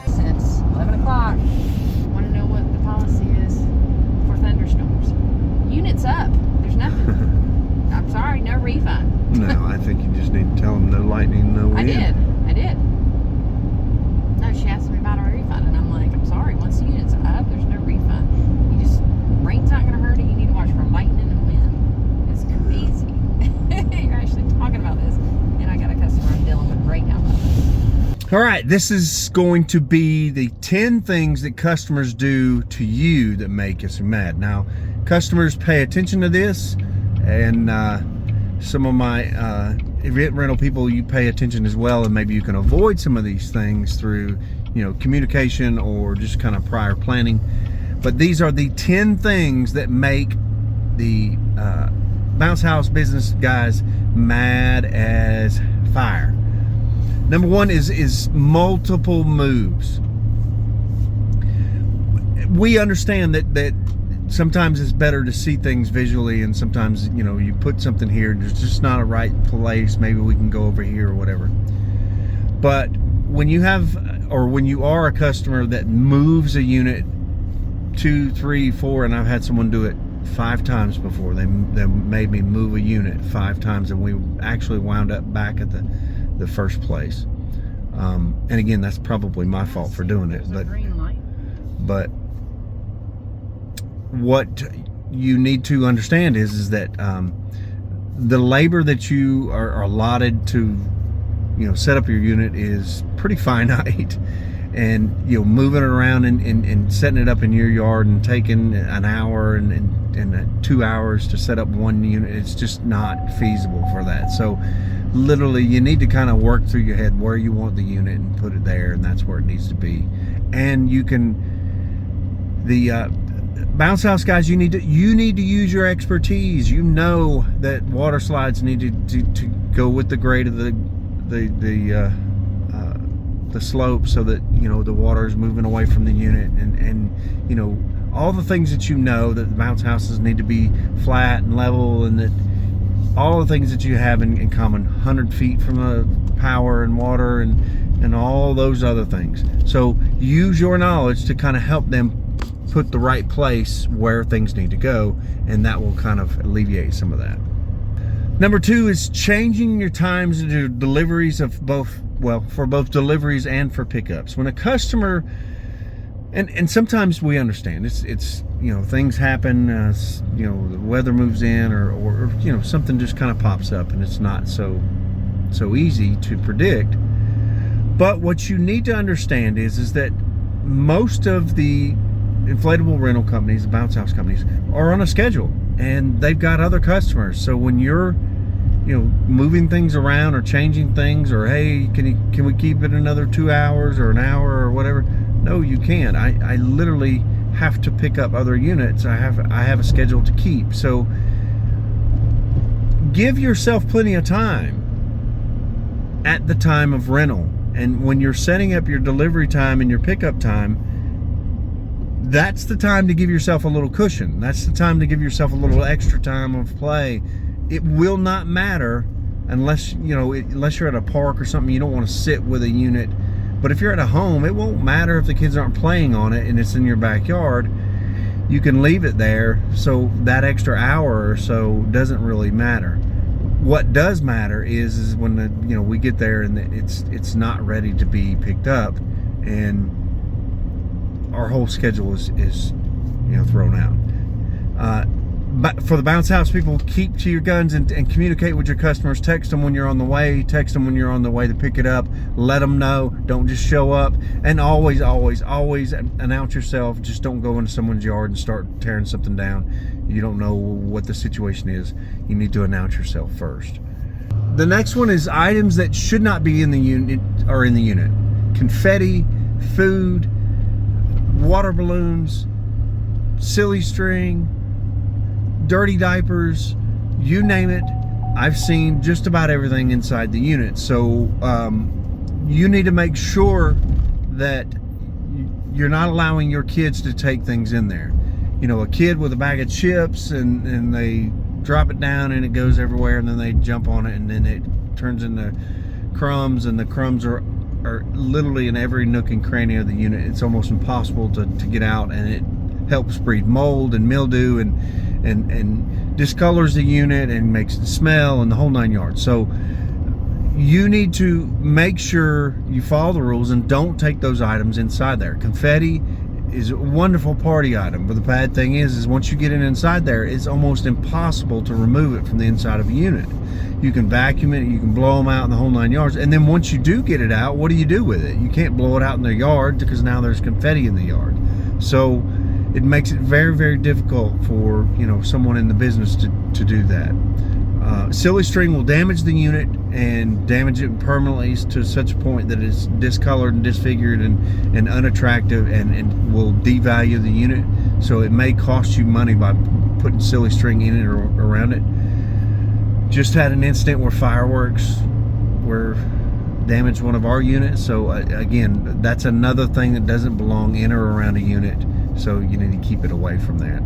Since 11 o'clock, want to know what the policy is for thunderstorms. Units up. There's nothing. I'm sorry, no refund. No, I think you just need to tell them no lightning, no wind. I did. No, she asked me about a refund, and I'm like, I'm sorry, once the unit's up, there's no refund. Rain's not going to hurt it. You need to watch for lightning and wind. It's crazy. You're actually talking about this, and I got a customer I'm dealing with right now about this. All right, this is going to be the 10 things that customers do to you that make us mad. Now, customers pay attention to this, and some of my event rental people, you pay attention as well, and maybe you can avoid some of these things through, communication or just kind of prior planning. But these are the 10 things that make the bounce house business guys mad as fire. Number one is multiple moves. We understand that sometimes it's better to see things visually, and sometimes, you put something here and there's just not a right place. Maybe we can go over here or whatever. But when you are a customer that moves a unit 2, 3, 4, and I've had someone do it 5 times before. They made me move a unit 5 times, and we actually wound up back at the first place. And again, that's probably my fault for doing it. But what you need to understand is that the labor that you are allotted to, set up your unit is pretty finite. And moving it around and setting it up in your yard and taking an hour and 2 hours to set up one unit, it's just not feasible for that. So literally you need to kind of work through your head where you want the unit and put it there, and that's where it needs to be. And you can, the bounce house guys, you need to use your expertise. That water slides need to go with the grade of the slope, so that the water is moving away from the unit, and all the things that that the bounce houses need to be flat and level, and that all the things that you have in common, 100 feet from the power and water and all those other things. So use your knowledge to kind of help them put the right place where things need to go, and that will kind of alleviate some of that. Number 2 is changing your times to deliveries for both deliveries and for pickups. When a customer, and sometimes we understand it's things happen, the weather moves in, or something just kind of pops up, and it's not so easy to predict. But what you need to understand is that most of the inflatable rental companies, the bounce house companies, are on a schedule, and they've got other customers. So when you're moving things around or changing things, or hey, can we keep it another 2 hours or an hour or whatever? No, you can't. I literally have to pick up other units. I have a schedule to keep. So give yourself plenty of time at the time of rental, and when you're setting up your delivery time and your pickup time, that's the time to give yourself a little cushion. That's the time to give yourself a little extra time of play. It will not matter unless you're at a park or something. You don't want to sit with a unit. But if you're at a home, it won't matter if the kids aren't playing on it and it's in your backyard. You can leave it there, so that extra hour or so doesn't really matter. What does matter is when we get there and it's not ready to be picked up, and our whole schedule is thrown out. But for the bounce house people, keep to your guns and communicate with your customers. Text them when you're on the way. Text them when you're on the way to pick it up. Let them know. Don't just show up. And always, always, always announce yourself. Just don't go into someone's yard and start tearing something down. You don't know what the situation is. You need to announce yourself first. The next one is items that should not be in the unit are in the unit. Confetti, food, water balloons, silly string, dirty diapers, you name it. I've seen just about everything inside the unit. So you need to make sure that you're not allowing your kids to take things in there. A kid with a bag of chips and they drop it down and it goes everywhere, and then they jump on it and then it turns into crumbs, and the crumbs are literally in every nook and cranny of the unit. It's almost impossible to get out, and it helps breed mold and mildew and discolors the unit and makes it smell and the whole 9 yards. So you need to make sure you follow the rules and don't take those items inside there. Confetti is a wonderful party item, but the bad thing is once you get it inside there, it's almost impossible to remove it from the inside of a unit. You can vacuum it, you can blow them out in the whole 9 yards, and then once you do get it out, what do you do with it? You can't blow it out in the yard because now there's confetti in the yard. So it makes it very, very difficult for someone in the business to do that. Silly string will damage the unit and damage it permanently to such a point that it's discolored and disfigured and unattractive, and will devalue the unit. So it may cost you money by putting silly string in it or around it. Just had an incident where fireworks damaged one of our units. So again, that's another thing that doesn't belong in or around a unit. So you need to keep it away from that.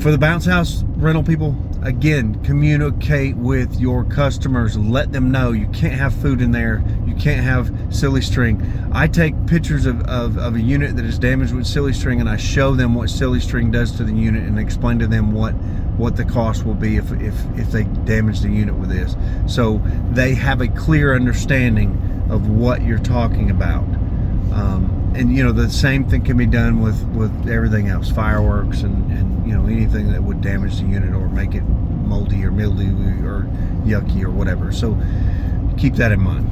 For the bounce house rental people, again, communicate with your customers. Let them know you can't have food in there. You can't have silly string. I take pictures of a unit that is damaged with silly string, and I show them what silly string does to the unit and explain to them what the cost will be if they damage the unit with this. So they have a clear understanding of what you're talking about. And the same thing can be done with everything else, fireworks and anything that would damage the unit or make it moldy or mildew or yucky or whatever. So keep that in mind.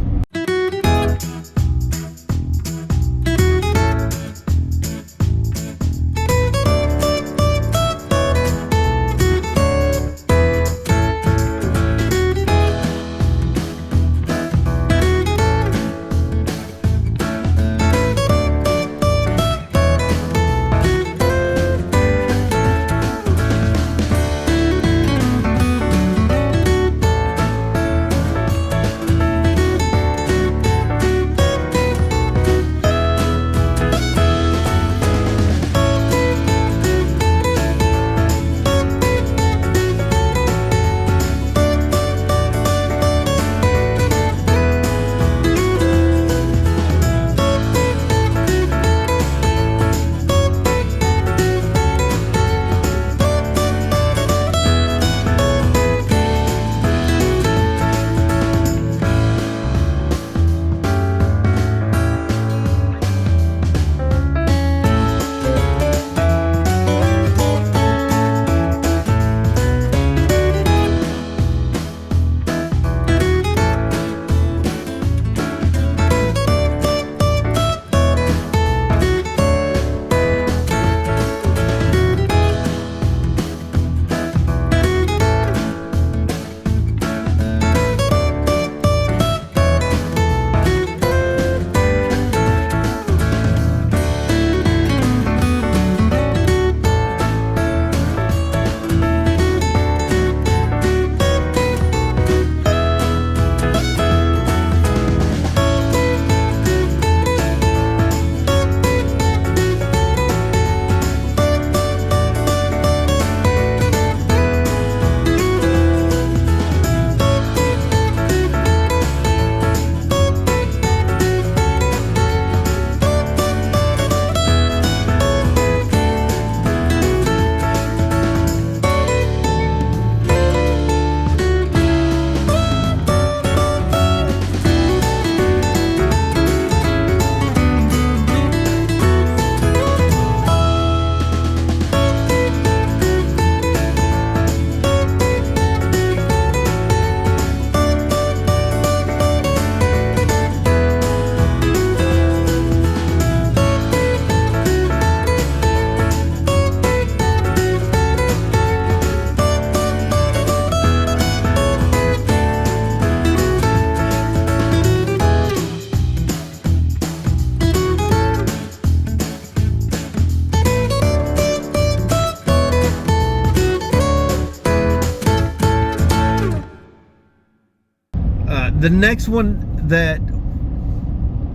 The next one that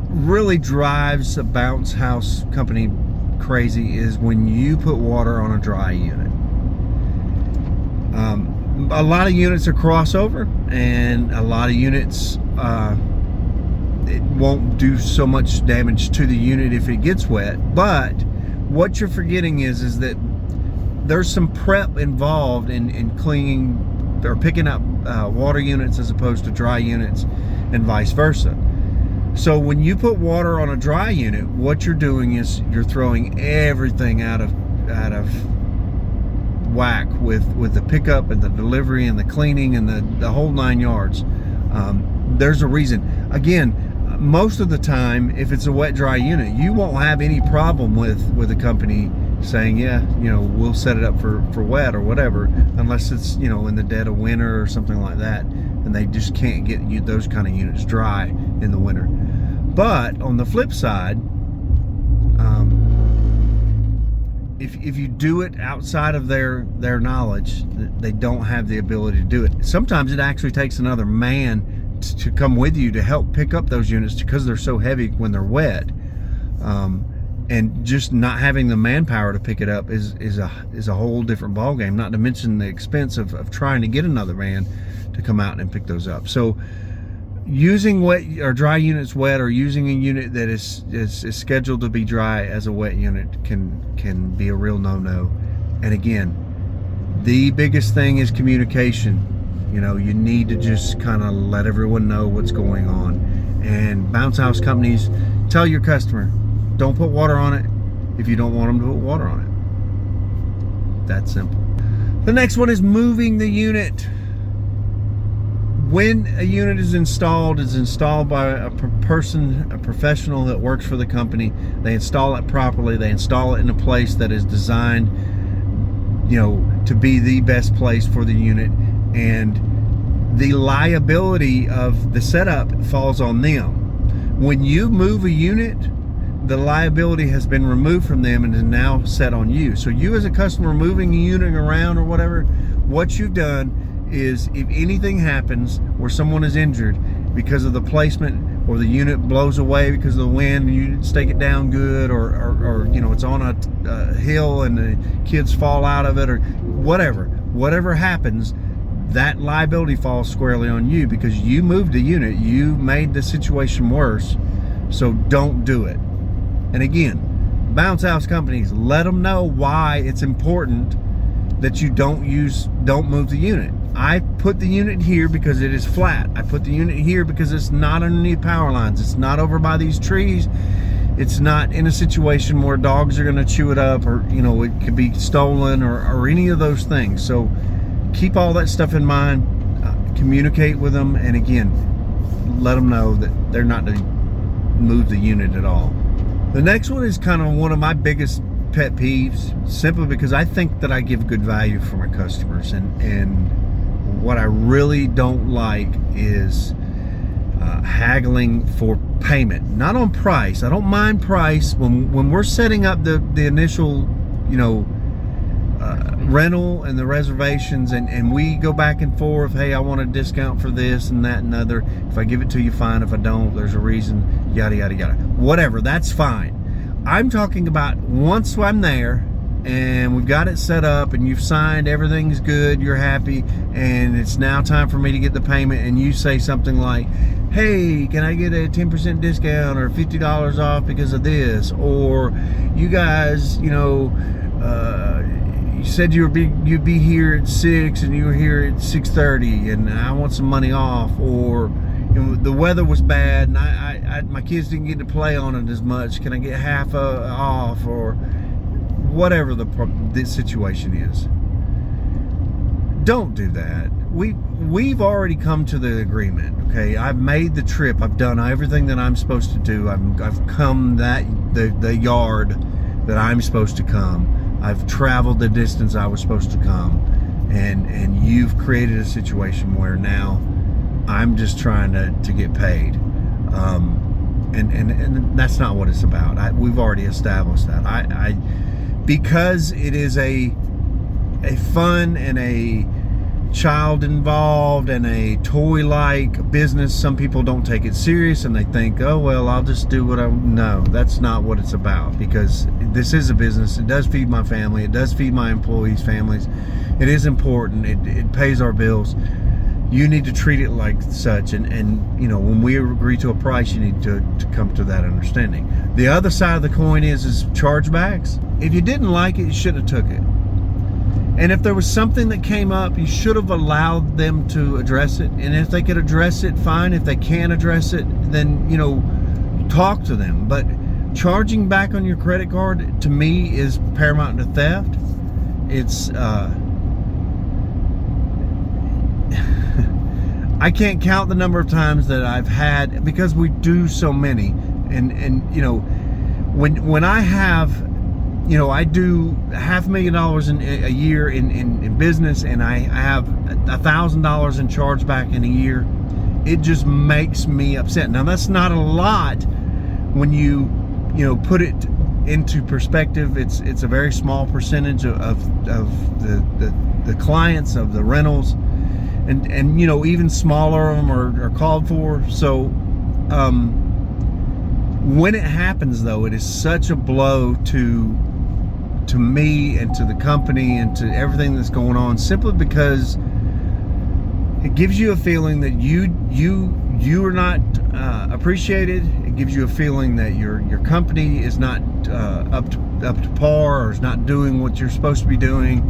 really drives a bounce house company crazy is when you put water on a dry unit. a lot of units are crossover, and a lot of units it won't do so much damage to the unit if it gets wet. But what you're forgetting is that there's some prep involved in cleaning or picking up water units as opposed to dry units, and vice versa. So when you put water on a dry unit, what you're doing is you're throwing everything out of whack with the pickup and the delivery and the cleaning and the whole 9 yards. There's a reason. Again, most of the time, if it's a wet dry unit, you won't have any problem with a company saying, yeah, we'll set it up for wet or whatever, unless it's in the dead of winter or something like that, and they just can't get those kind of units dry in the winter. But on the flip side, if you do it outside of their knowledge, they don't have the ability to do it. Sometimes it actually takes another man to come with you to help pick up those units because they're so heavy when they're wet. And just not having the manpower to pick it up is a whole different ballgame, not to mention the expense of trying to get another man to come out and pick those up. So using wet or dry units wet, or using a unit that is scheduled to be dry as a wet unit can be a real no-no. And again, the biggest thing is communication. You need to just kind of let everyone know what's going on. And bounce house companies, tell your customer, don't put water on it if you don't want them to put water on it. That's simple. The next one is moving the unit. When a unit is installed, it's installed by a professional that works for the company. They install it properly. They install it in a place that is designed, to be the best place for the unit. And the liability of the setup falls on them. When you move a unit, the liability has been removed from them and is now set on you. So you as a customer moving a unit around or whatever, what you've done is, if anything happens where someone is injured because of the placement, or the unit blows away because of the wind and you didn't stake it down good, or it's on a hill and the kids fall out of it, or whatever happens, that liability falls squarely on you because you moved the unit. You made the situation worse. So don't do it. And again, bounce house companies, let them know why it's important that you don't move the unit. I put the unit here because it is flat. I put the unit here because it's not underneath power lines. It's not over by these trees. It's not in a situation where dogs are going to chew it up, or it could be stolen, or any of those things. So keep all that stuff in mind. Communicate with them, and again, let them know that they're not to move the unit at all. The next one is kind of one of my biggest pet peeves, simply because I think that I give good value for my customers, and what I really don't like is haggling for payment. Not on price. I don't mind price when we're setting up the initial rental and the reservations, and we go back and forth. Hey, I want a discount for this and that and other. If I give it to you, fine. If I don't, there's a reason. Yada yada yada. Whatever, that's fine. I'm talking about once I'm there and we've got it set up and you've signed, everything's good, you're happy, and it's now time for me to get the payment, and you say something like, hey, can I get a 10% discount or $50 off because of this? Or you guys, you said you'd be here at 6 and you were here at 6:30 and I want some money off. Or the weather was bad and my kids didn't get to play on it as much. Can I get half off? Or whatever the situation is. Don't do that. We've already come to the agreement. Okay, I've made the trip. I've done everything that I'm supposed to do. I've come the yard that I'm supposed to come. I've traveled the distance I was supposed to come, and you've created a situation where now I'm just trying to get paid, and that's not what it's about. We've already established that. Because it is a fun and a child involved and a toy-like business, some people don't take it serious and they think, oh well, I'll just do what no, that's not what it's about. Because this is a business. It does feed my family. It does feed my employees' families. It is important. It pays our bills. You need to treat it like such, and when we agree to a price, you need to come to that understanding. The other side of the coin is chargebacks. If you didn't like it, you shouldn't have took it. And if there was something that came up, you should have allowed them to address it. And if they could address it, fine. If they can't address it, then talk to them. But charging back on your credit card, to me, is paramount to theft. It's I can't count the number of times that I've had, because we do so many, and when I have, I do $500,000 in a year in business, and I have $1,000 in chargeback in a year. It just makes me upset. Now, that's not a lot when you put it into perspective. It's a very small percentage of the clients, of the rentals. And even smaller of them are called for. So when it happens, though, it is such a blow to me and to the company and to everything that's going on, simply because it gives you a feeling that you are not appreciated. It gives you a feeling that your company is not up to par, or is not doing what you're supposed to be doing.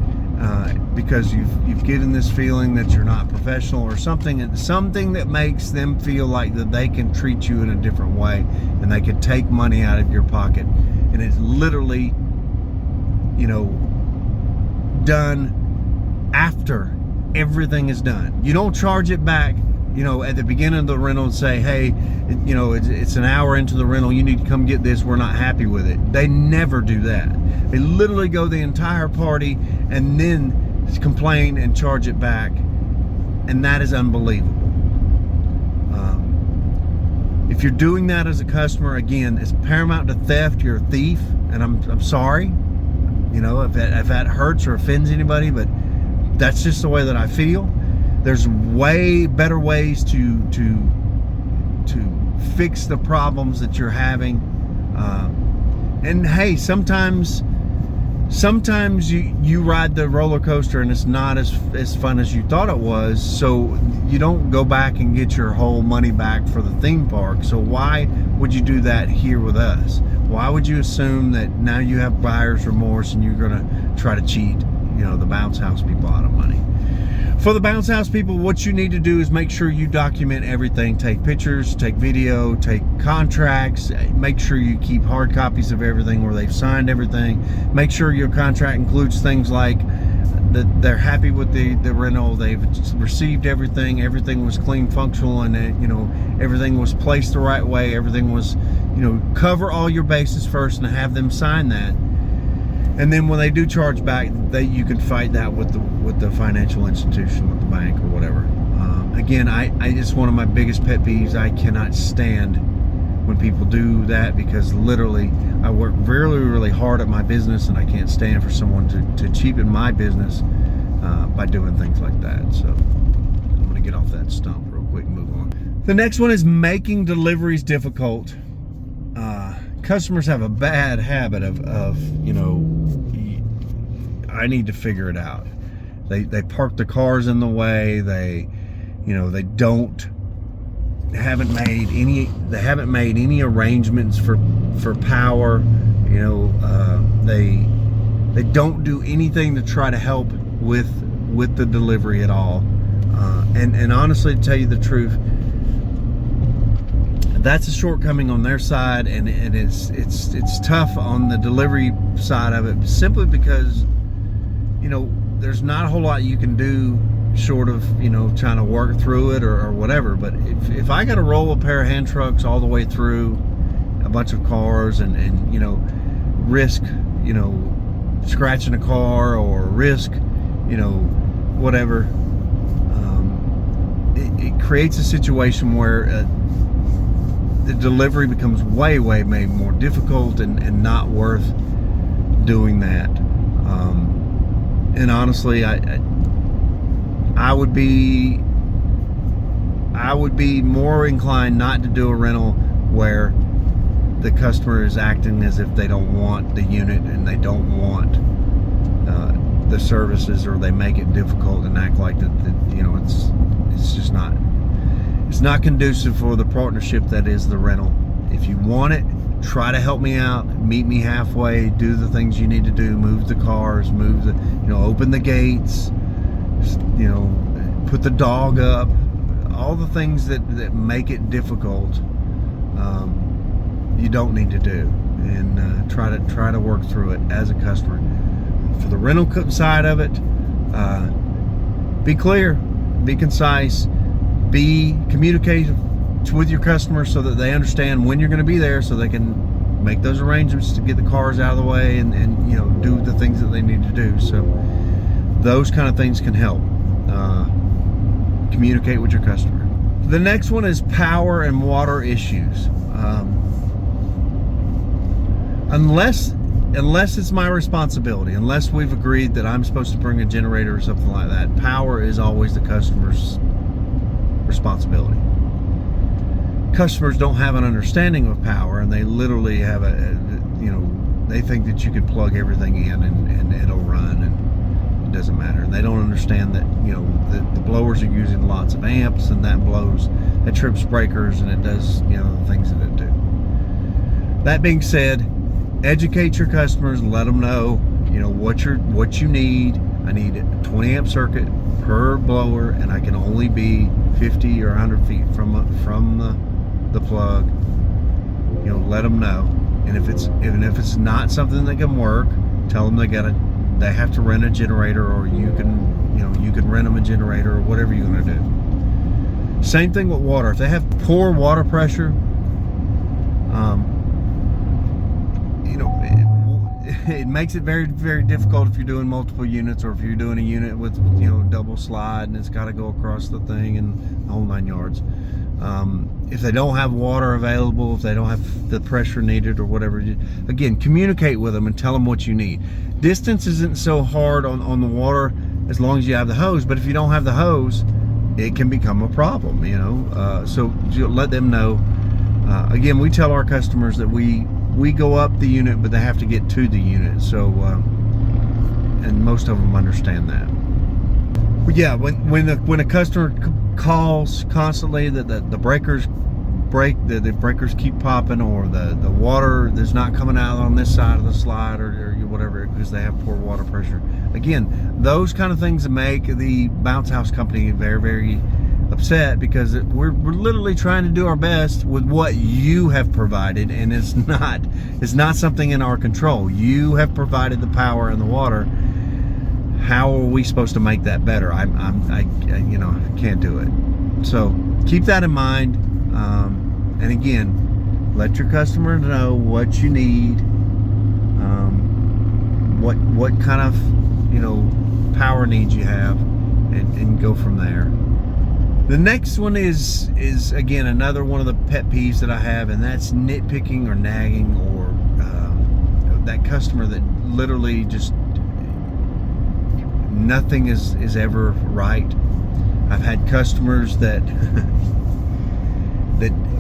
Because you've given this feeling that you're not professional, or something that makes them feel like that they can treat you in a different way, and they can take money out of your pocket. And it's literally done after everything is done. You don't charge it back at the beginning of the rental and say, hey, it's an hour into the rental, you need to come get this, we're not happy with it. They never do that. They literally go the entire party and then complain and charge it back, and that is unbelievable. If you're doing that as a customer, again, it's paramount to theft. You're a thief, and I'm sorry, if that hurts or offends anybody, but that's just the way that I feel. There's way better ways to fix the problems that you're having. And hey, sometimes you ride the roller coaster and it's not as fun as you thought it was, so you don't go back and get your whole money back for the theme park. So why would you do that here with us? Why would you assume that now you have buyer's remorse and you're gonna try to cheat the bounce house people out of money? For the bounce house people, what you need to do is make sure you document everything. Take pictures, take video, take contracts. Make sure you keep hard copies of everything where they've signed everything. Make sure your contract includes things like that they're happy with the rental, they've received everything, everything was clean, functional, and everything was placed the right way. Everything was, cover all your bases first and have them sign that. And then when they do charge back, you can fight that with the financial institution, with the bank or whatever. Again, it's one of my biggest pet peeves. I cannot stand when people do that, because literally I work really, really hard at my business, and I can't stand for someone to cheapen my business by doing things like that. So I'm going to get off that stump real quick and move on. The next one is making deliveries difficult. Customers have a bad habit of I need to figure it out. They park the cars in the way. They haven't made any arrangements for power. They don't do anything to try to help with the delivery at all. And honestly, to tell you the truth, that's a shortcoming on their side, and it's tough on the delivery side of it, simply because there's not a whole lot you can do short of trying to work through it or whatever. But if I got to roll a pair of hand trucks all the way through a bunch of cars and risk scratching a car, or risk whatever, it creates a situation where the delivery becomes way more difficult and not worth doing that. And honestly, I would be more inclined not to do a rental where the customer is acting as if they don't want the unit and they don't want the services, or they make it difficult and act like that, it's just not, it's not conducive for the partnership that is the rental. If you want it, try to help me out, meet me halfway, do the things you need to do, move the cars, open the gates, put the dog up, all the things that make it difficult. You don't need to do, and try to work through it as a customer. For the rental side of it, be clear, be concise, be communicative with your customers so that they understand when you're going to be there, so they can make those arrangements to get the cars out of the way and do the things that they need to do. So those kind of things can help. Communicate with your customer. The next one is power and water issues. Unless it's my responsibility, unless we've agreed that I'm supposed to bring a generator or something like that, power is always the customer's responsibility. Customers don't have an understanding of power, and they literally have they think that you can plug everything in and it'll run, and it doesn't matter. And they don't understand that the blowers are using lots of amps, and that trips breakers, and it does the things that it do. That being said, educate your customers, let them know what you need. I need a 20 amp circuit per blower, and I can only be 50 or 100 feet from the plug. Let them know. And if it's not something that can work, tell them they have to rent a generator, or you can rent them a generator, or whatever you're going to do. Same thing with water. If they have poor water pressure, it makes it very, very difficult if you're doing multiple units, or if you're doing a unit with double slide and it's got to go across the thing and the whole 9 yards. If they don't have water available, if they don't have the pressure needed or whatever, again, communicate with them and tell them what you need. Distance isn't so hard on the water as long as you have the hose, but if you don't have the hose, it can become a problem, so let them know. Again, we tell our customers that we go up the unit, but they have to get to the unit. So, and most of them understand that. But yeah, when a customer calls constantly that the breakers break, the breakers keep popping, or the water is not coming out on this side of the slide, or whatever, because they have poor water pressure. Again, those kind of things make the bounce house company very, very upset, because we're literally trying to do our best with what you have provided, and it's not something in our control. You have provided the power and the water. How are we supposed to make that better? I can't do it. So keep that in mind. And again, let your customer know what you need, what kind of power needs you have, and go from there. The next one is again another one of the pet peeves that I have, and that's nitpicking or nagging, or that customer that literally just nothing is ever right. I've had customers that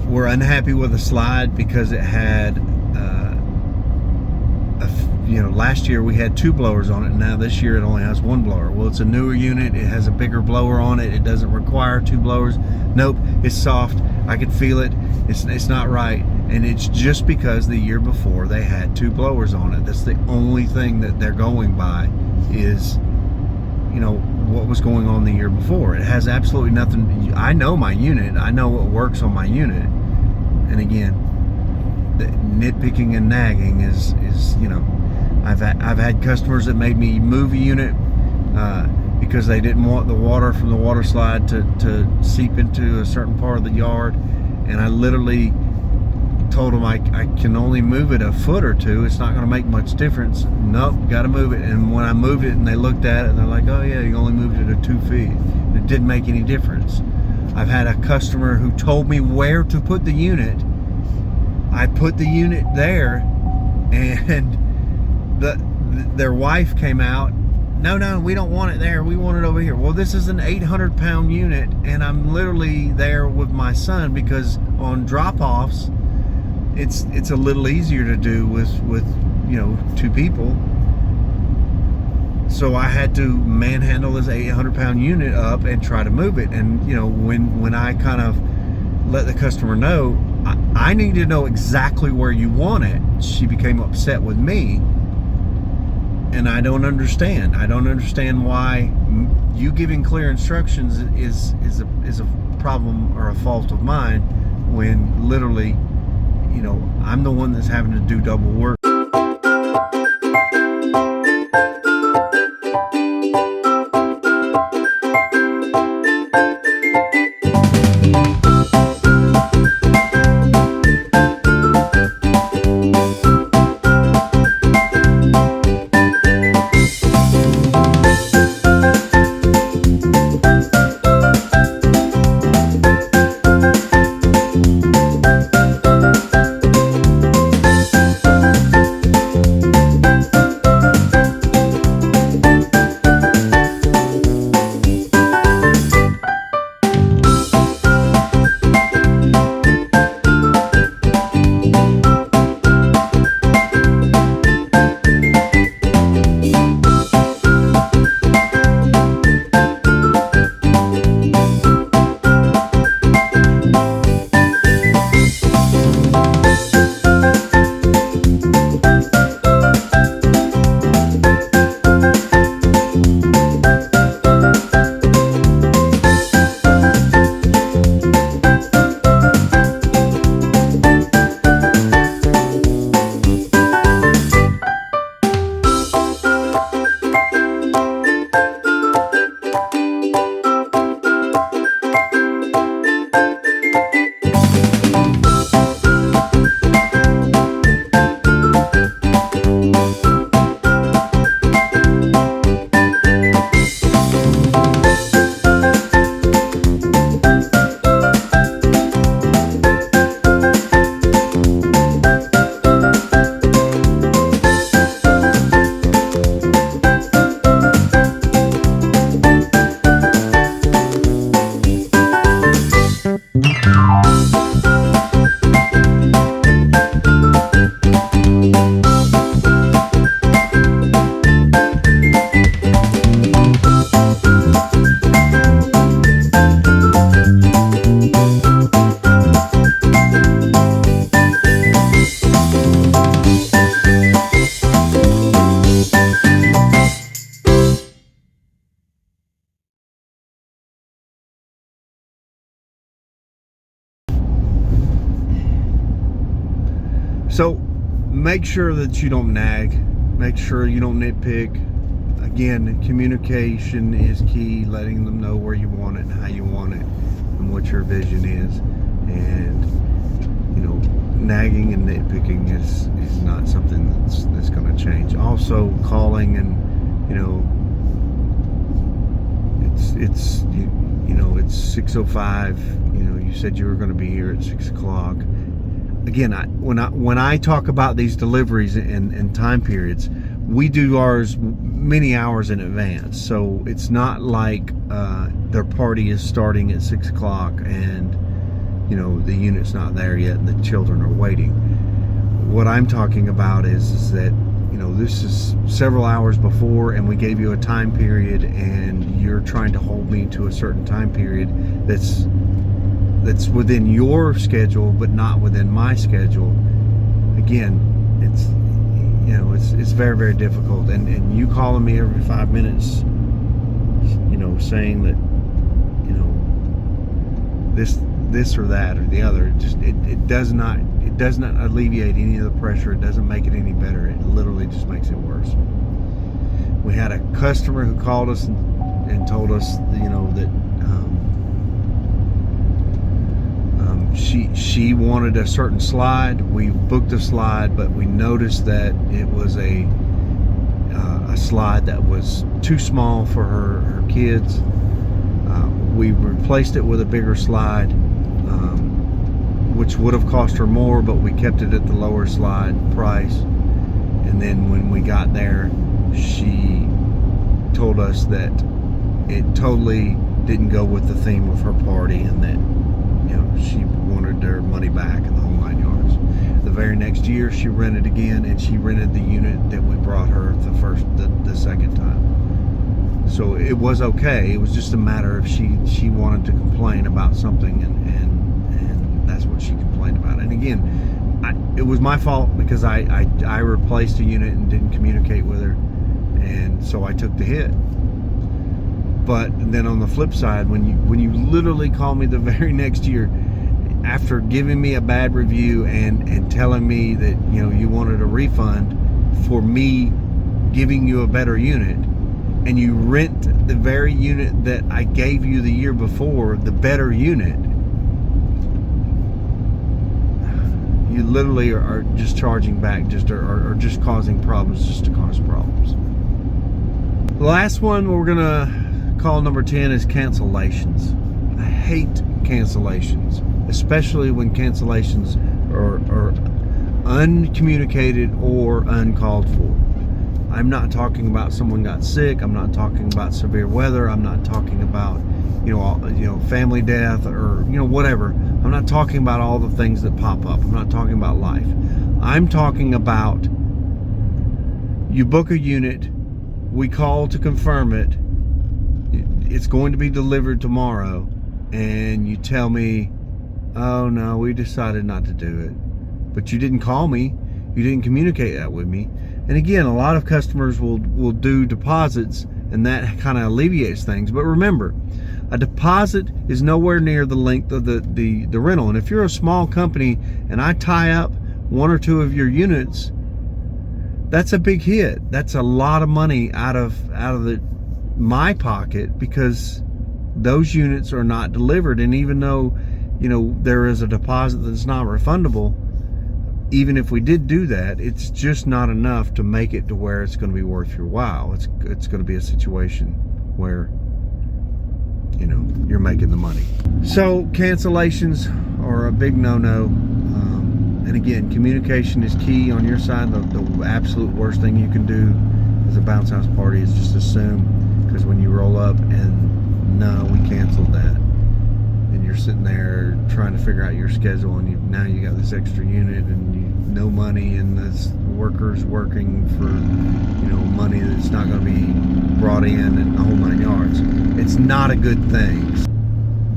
were unhappy with a slide because it had last year we had 2 blowers on it, and now this year it only has 1 blower. Well, it's a newer unit, it has a bigger blower on it, it doesn't require 2 blowers. Nope, it's soft, I can feel it, it's not right. And it's just because the year before they had 2 blowers on it. That's the only thing that they're going by, is what was going on the year before. It has absolutely nothing. I know my unit, I know what works on my unit. And again, the nitpicking and nagging is I've had customers that made me move a unit because they didn't want the water from the water slide to seep into a certain part of the yard, and I literally told them I can only move it a foot or 2. It's not going to make much difference. Nope, got to move it. And when I moved it and they looked at it, and they're like, oh yeah, you only moved it at 2 feet. It didn't make any difference. I've had a customer who told me where to put the unit. I put the unit there, and their wife came out. No, we don't want it there. We want it over here. Well, this is an 800-pound unit, and I'm literally there with my son, because on drop-offs, it's a little easier to do with two people. So I had to manhandle this 800-pound unit up and try to move it. And when I kind of let the customer know, I need to know exactly where you want it, she became upset with me. And I don't understand. I don't understand why you giving clear instructions is a problem or a fault of mine, when literally, I'm the one that's having to do double work. So make sure that you don't nag. Make sure you don't nitpick. Again, communication is key. Letting them know where you want it and how you want it and what your vision is. And nagging and nitpicking is not something that's going to change. Also, calling and it's 6:05. You said you were going to be here at 6 o'clock. Again, when I talk about these deliveries and time periods, we do ours many hours in advance. So it's not like their party is starting at 6 o'clock and the unit's not there yet and the children are waiting. What I'm talking about is that this is several hours before, and we gave you a time period, and you're trying to hold me to a certain time period that's within your schedule but not within my schedule. Again, it's very, very difficult, and you calling me every 5 minutes saying that this or that or the other, it does not alleviate any of the pressure. It doesn't make it any better. It literally just makes it worse. We had a customer who called us and told us that she wanted a certain slide. We booked a slide, but we noticed that it was a slide that was too small for her kids. We replaced it with a bigger slide, which would have cost her more, but we kept it at the lower slide price. And then when we got there, she told us that it totally didn't go with the theme of her party, and that she wanted her money back and the whole 9 yards. The very next year, she rented again, and she rented the unit that we brought her the second time. So it was okay. It was just a matter of she wanted to complain about something, and that's what she complained about. And again, it was my fault because I replaced a unit and didn't communicate with her, and so I took the hit. But then on the flip side, when you literally call me the very next year after giving me a bad review and telling me that you wanted a refund for me giving you a better unit, and you rent the very unit that I gave you the year before, the better unit, you literally are just charging back, or just causing problems just to cause problems. The last one we're gonna call number 10 is cancellations. I hate cancellations, especially when cancellations are uncommunicated or uncalled for. I'm not talking about someone got sick. I'm not talking about severe weather. I'm not talking about family death or whatever. I'm not talking about all the things that pop up. I'm not talking about life. I'm talking about you book a unit, we call to confirm it, it's going to be delivered tomorrow, and you tell me, oh no, we decided not to do it. But you didn't call me, you didn't communicate that with me. And again, a lot of customers will do deposits, and that kind of alleviates things. But remember, a deposit is nowhere near the length of the rental. And if you're a small company and I tie up one or two of your units, that's a big hit. That's a lot of money out of my pocket, because those units are not delivered. And even though there is a deposit that's not refundable, even if we did do that, it's just not enough to make it to where it's going to be worth your while. It's going to be a situation where you're making the money. So cancellations are a big no-no. And again, communication is key on your side. The absolute worst thing you can do as a bounce house party is just assume, because when you roll up and no, we canceled that, and you're sitting there trying to figure out your schedule, and now you got this extra unit and no money, and this workers working for money that's not going to be brought in, and the whole 9 yards. It's not a good thing.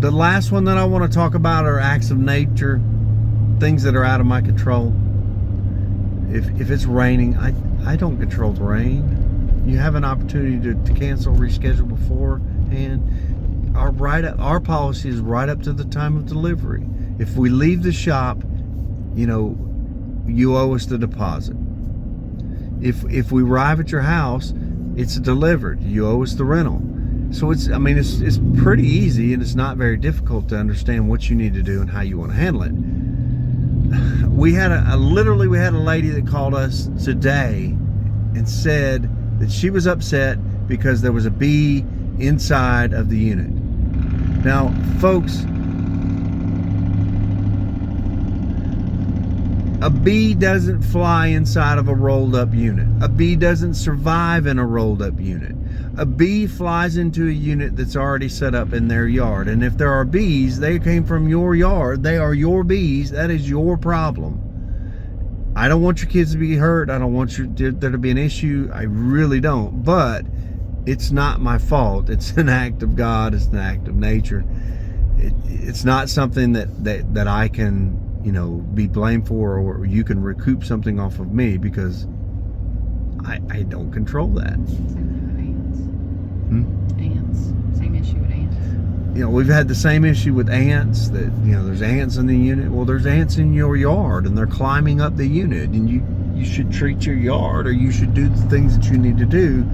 The last one that I want to talk about are acts of nature, things that are out of my control. If it's raining, I don't control the rain. You have an opportunity to cancel, reschedule beforehand. Our policy is right up to the time of delivery. If we leave the shop, you owe us the deposit. If we arrive at your house, it's delivered. You owe us the rental. So it's pretty easy, and it's not very difficult to understand what you need to do and how you want to handle it. We had a lady that called us today and said that she was upset because there was a bee inside of the unit. Now, folks, a bee doesn't fly inside of a rolled up unit. A bee doesn't survive in a rolled up unit. A bee flies into a unit that's already set up in their yard. And if there are bees, they came from your yard. They are your bees. That is your problem. I don't want your kids to be hurt. I don't want there to be an issue. I really don't. But it's not my fault. It's an act of God. It's an act of nature. It's not something that I can be blamed for, or you can recoup something off of me, because I don't control that. Ants. Same issue with ants. We've had the same issue with ants, that there's ants in the unit. Well, there's ants in your yard, and they're climbing up the unit, and you should treat your yard, or you should do the things that you need to do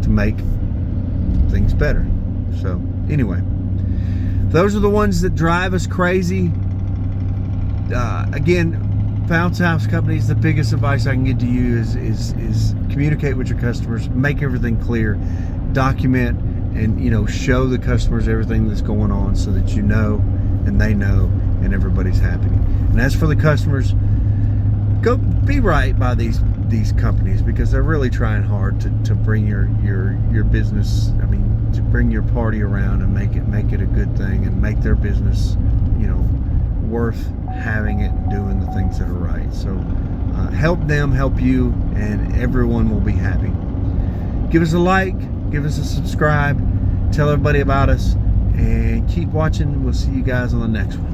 to make things better. So anyway, those are the ones that drive us crazy. Again, bounce house companies, the biggest advice I can give to you is communicate with your customers, make everything clear, document, and show the customers everything that's going on, so that and they know, and everybody's happy. And as for the customers, go be right by these companies, because they're really trying hard to bring your business, to bring your party around and make it a good thing, and make their business worth having it and doing the things that are right. So help them, help you, and everyone will be happy. Give us a like, give us a subscribe, tell everybody about us, and keep watching. We'll see you guys on the next one.